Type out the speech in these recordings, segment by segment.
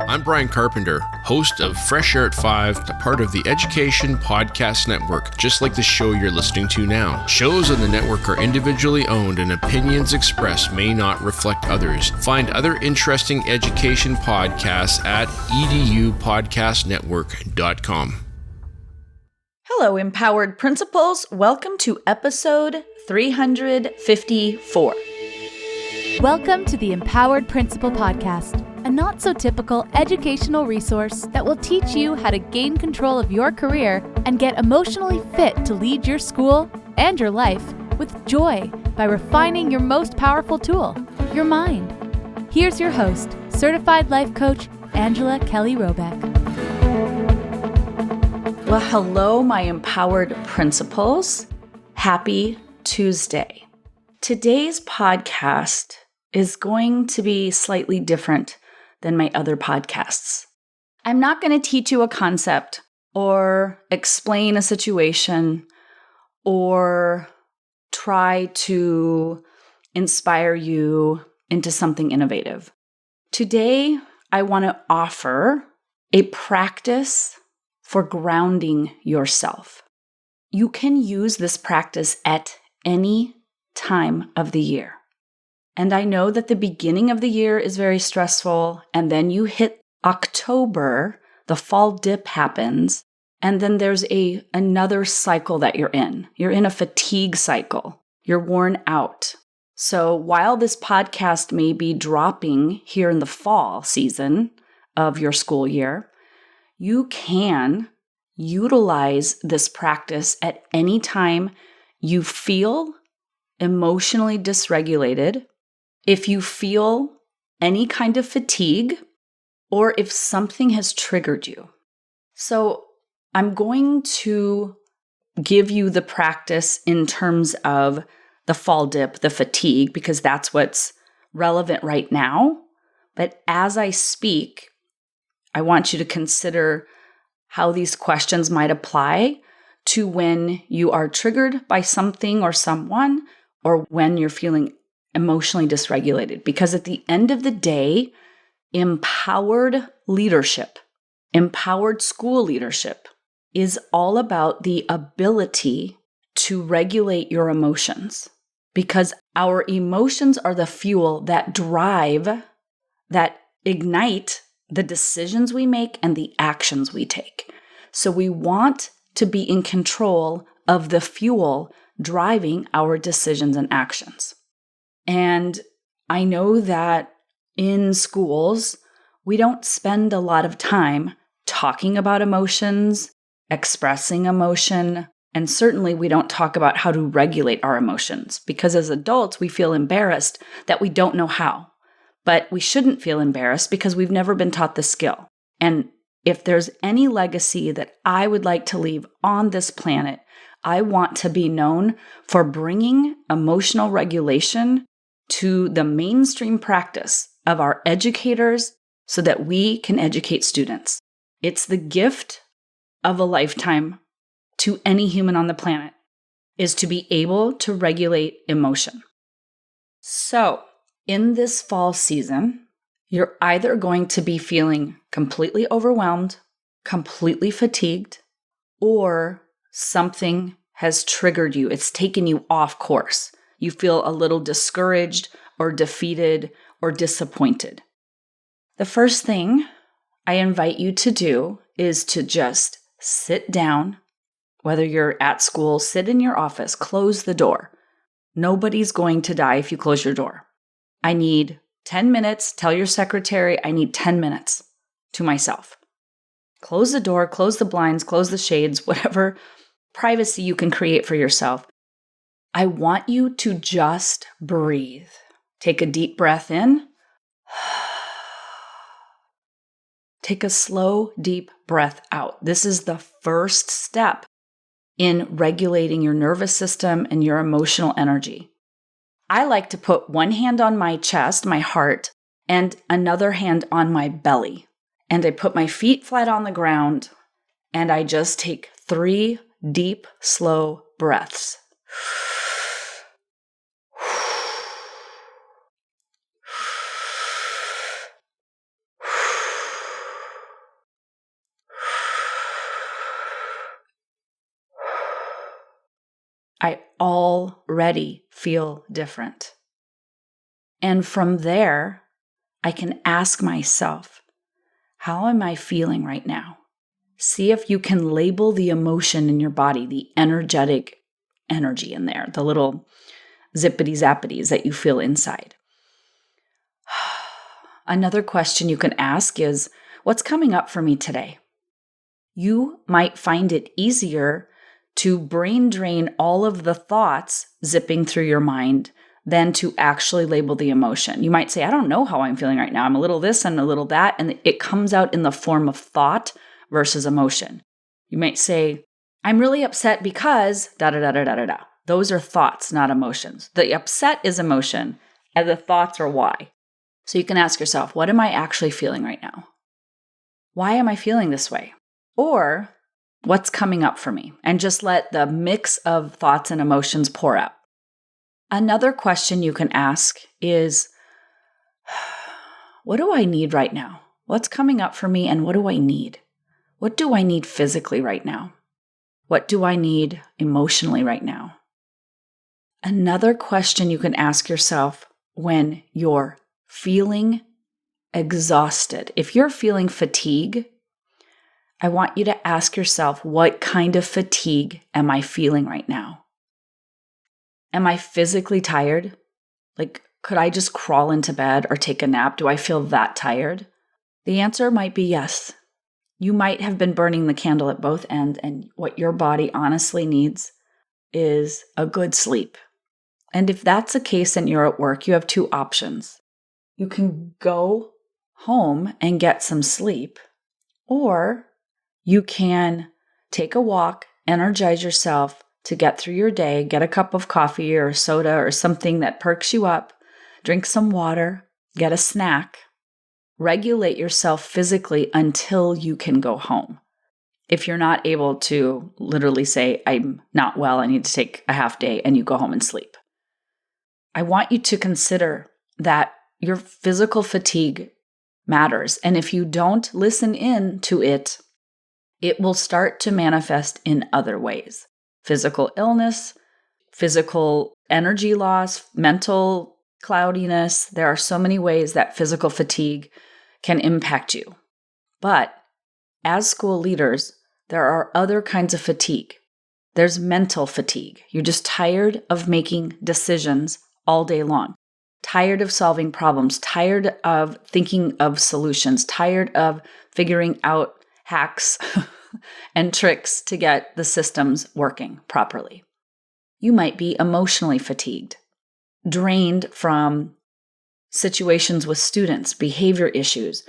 I'm Brian Carpenter, host of Fresh Air at 5, a part of the Education Podcast Network, just like the show you're listening to now. Shows on the network are individually owned and opinions expressed may not reflect others. Find other interesting education podcasts at edupodcastnetwork.com. Hello, Empowered Principals. Welcome to episode 354. Welcome to the Empowered Principal Podcast, a not-so-typical educational resource that will teach you how to gain control of your career and get emotionally fit to lead your school and your life with joy by refining your most powerful tool, your mind. Here's your host, Certified Life Coach, Angela Kelly Robeck. Well, hello, my Empowered Principals. Happy Tuesday. Today's podcast is going to be slightly different than my other podcasts. I'm not going to teach you a concept or explain a situation or try to inspire you into something innovative. Today, I want to offer a practice for grounding yourself. You can use this practice at any time of the year. And I know that the beginning of the year is very stressful, and then you hit October, the fall dip happens, and then there's another cycle that you're in. You're in a fatigue cycle. You're worn out. So while this podcast may be dropping here in the fall season of your school year, you can utilize this practice at any time you feel emotionally dysregulated, if you feel any kind of fatigue, or if something has triggered you. So I'm going to give you the practice in terms of the fall dip, the fatigue, because that's what's relevant right now. But as I speak, I want you to consider how these questions might apply to when you are triggered by something or someone, or when you're feeling emotionally dysregulated. Because at the end of the day, empowered leadership, empowered school leadership is all about the ability to regulate your emotions. Because our emotions are the fuel that drive, that ignite the decisions we make and the actions we take. So we want to be in control of the fuel driving our decisions and actions. And I know that in schools, we don't spend a lot of time talking about emotions, expressing emotion, and certainly we don't talk about how to regulate our emotions, because as adults, we feel embarrassed that we don't know how. But we shouldn't feel embarrassed because we've never been taught the skill. And if there's any legacy that I would like to leave on this planet, I want to be known for bringing emotional regulation to the mainstream practice of our educators so that we can educate students. It's the gift of a lifetime to any human on the planet, is to be able to regulate emotion. So, in this fall season, you're either going to be feeling completely overwhelmed, completely fatigued, or something has triggered you. It's taken you off course. You feel a little discouraged or defeated or disappointed. The first thing I invite you to do is to just sit down. Whether you're at school, sit in your office, close the door. Nobody's going to die if you close your door. I need 10 minutes. Tell your secretary I need 10 minutes to myself. Close the door, close the blinds, close the shades, whatever privacy you can create for yourself. I want you to just breathe. Take a deep breath in. Take a slow, deep breath out. This is the first step in regulating your nervous system and your emotional energy. I like to put one hand on my chest, my heart, and another hand on my belly. And I put my feet flat on the ground, and I just take 3 deep, slow breaths. I already feel different. And from there, I can ask myself, how am I feeling right now? See if you can label the emotion in your body, the energetic energy in there, the little zippity zappities that you feel inside. Another question you can ask is, what's coming up for me today? You might find it easier to brain drain all of the thoughts zipping through your mind than to actually label the emotion. You might say, I don't know how I'm feeling right now. I'm a little this and a little that. And it comes out in the form of thought versus emotion. You might say, I'm really upset because da da da da da da da. Those are thoughts, not emotions. The upset is emotion and the thoughts are why. So you can ask yourself, what am I actually feeling right now? Why am I feeling this way? Or what's coming up for me? And just let the mix of thoughts and emotions pour out. Another question you can ask is, what do I need right now? What's coming up for me and what do I need? What do I need physically right now? What do I need emotionally right now? Another question you can ask yourself when you're feeling exhausted. If you're feeling fatigue, I want you to ask yourself, what kind of fatigue am I feeling right now? Am I physically tired? Like, could I just crawl into bed or take a nap? Do I feel that tired? The answer might be yes. You might have been burning the candle at both ends, and what your body honestly needs is a good sleep. And if that's the case and you're at work, you have two options. You can go home and get some sleep, or you can take a walk, energize yourself to get through your day, get a cup of coffee or soda or something that perks you up, drink some water, get a snack, regulate yourself physically until you can go home. If you're not able to literally say, I'm not well, I need to take a half day, and you go home and sleep. I want you to consider that your physical fatigue matters. And if you don't listen in to it, it will start to manifest in other ways. Physical illness, physical energy loss, mental cloudiness. There are so many ways that physical fatigue can impact you. But as school leaders, there are other kinds of fatigue. There's mental fatigue. You're just tired of making decisions all day long, tired of solving problems, tired of thinking of solutions, tired of figuring out hacks and tricks to get the systems working properly. You might be emotionally fatigued, drained from situations with students, behavior issues,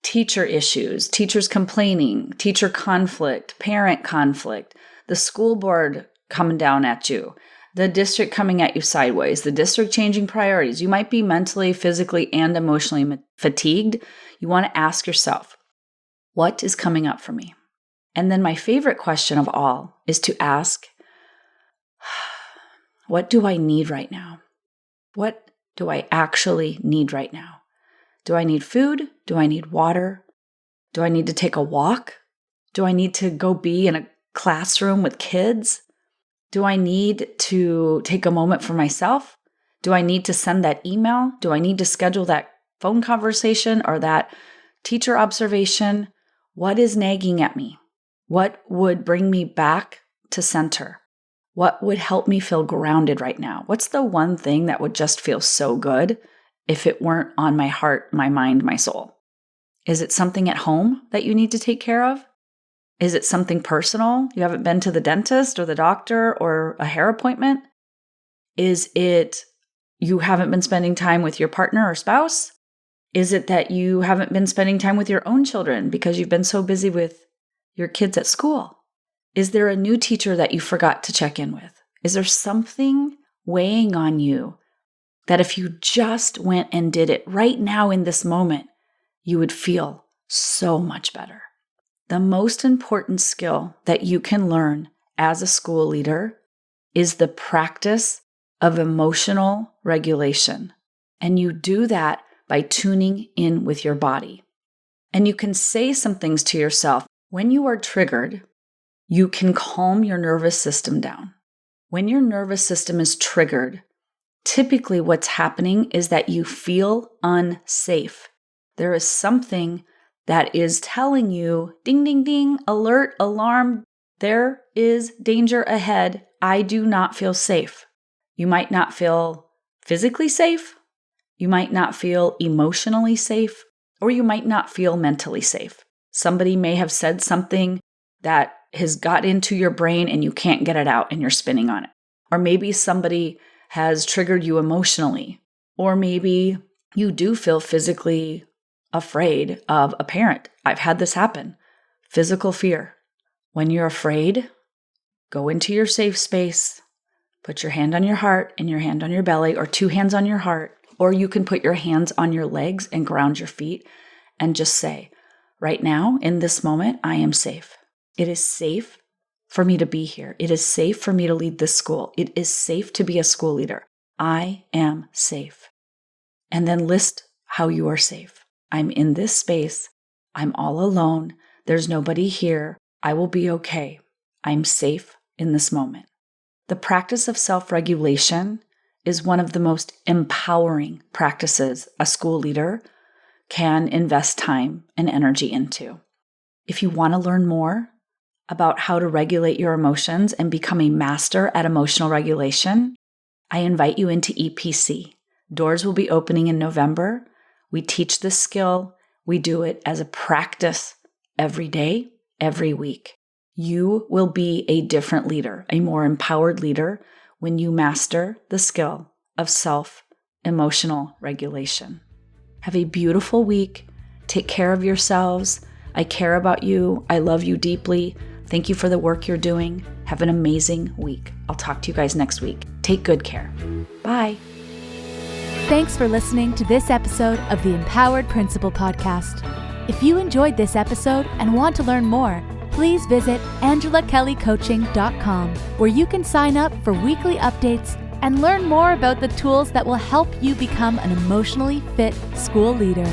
teachers complaining, teacher conflict, parent conflict, the school board coming down at you, the district coming at you sideways, the district changing priorities. You might be mentally, physically, and emotionally fatigued. You want to ask yourself, what is coming up for me? And then my favorite question of all is to ask, what do I need right now? What do I actually need right now? Do I need food? Do I need water? Do I need to take a walk? Do I need to go be in a classroom with kids? Do I need to take a moment for myself? Do I need to send that email? Do I need to schedule that phone conversation or that teacher observation? What is nagging at me? What would bring me back to center? What would help me feel grounded right now? What's the one thing that would just feel so good if it weren't on my heart, my mind, my soul? Is it something at home that you need to take care of? Is it something personal? You haven't been to the dentist or the doctor or a hair appointment? Is it you haven't been spending time with your partner or spouse? Is it that you haven't been spending time with your own children because you've been so busy with your kids at school? Is there a new teacher that you forgot to check in with? Is there something weighing on you that if you just went and did it right now in this moment, you would feel so much better? The most important skill that you can learn as a school leader is the practice of emotional regulation. And you do that by tuning in with your body. And you can say some things to yourself. When you are triggered, you can calm your nervous system down. When your nervous system is triggered, typically what's happening is that you feel unsafe. There is something that is telling you, ding, ding, ding, alert, alarm, there is danger ahead. I do not feel safe. You might not feel physically safe. You might not feel emotionally safe, or you might not feel mentally safe. Somebody may have said something that has got into your brain and you can't get it out and you're spinning on it. Or maybe somebody has triggered you emotionally. Or maybe you do feel physically afraid of a parent. I've had this happen. Physical fear. When you're afraid, go into your safe space, put your hand on your heart and your hand on your belly, or two hands on your heart, or you can put your hands on your legs and ground your feet and just say, right now, in this moment, I am safe. It is safe for me to be here. It is safe for me to lead this school. It is safe to be a school leader. I am safe. And then list how you are safe. I'm in this space. I'm all alone. There's nobody here. I will be okay. I'm safe in this moment. The practice of self-regulation is one of the most empowering practices a school leader can invest time and energy into. If you want to learn more about how to regulate your emotions and become a master at emotional regulation, I invite you into EPC. Doors will be opening in November. We teach this skill. We do it as a practice every day, every week. You will be a different leader, a more empowered leader when you master the skill of self-emotional regulation. Have a beautiful week. Take care of yourselves. I care about you. I love you deeply. Thank you for the work you're doing. Have an amazing week. I'll talk to you guys next week. Take good care. Bye. Thanks for listening to this episode of the Empowered Principal Podcast. If you enjoyed this episode and want to learn more, please visit angelakellycoaching.com, where you can sign up for weekly updates and learn more about the tools that will help you become an emotionally fit school leader.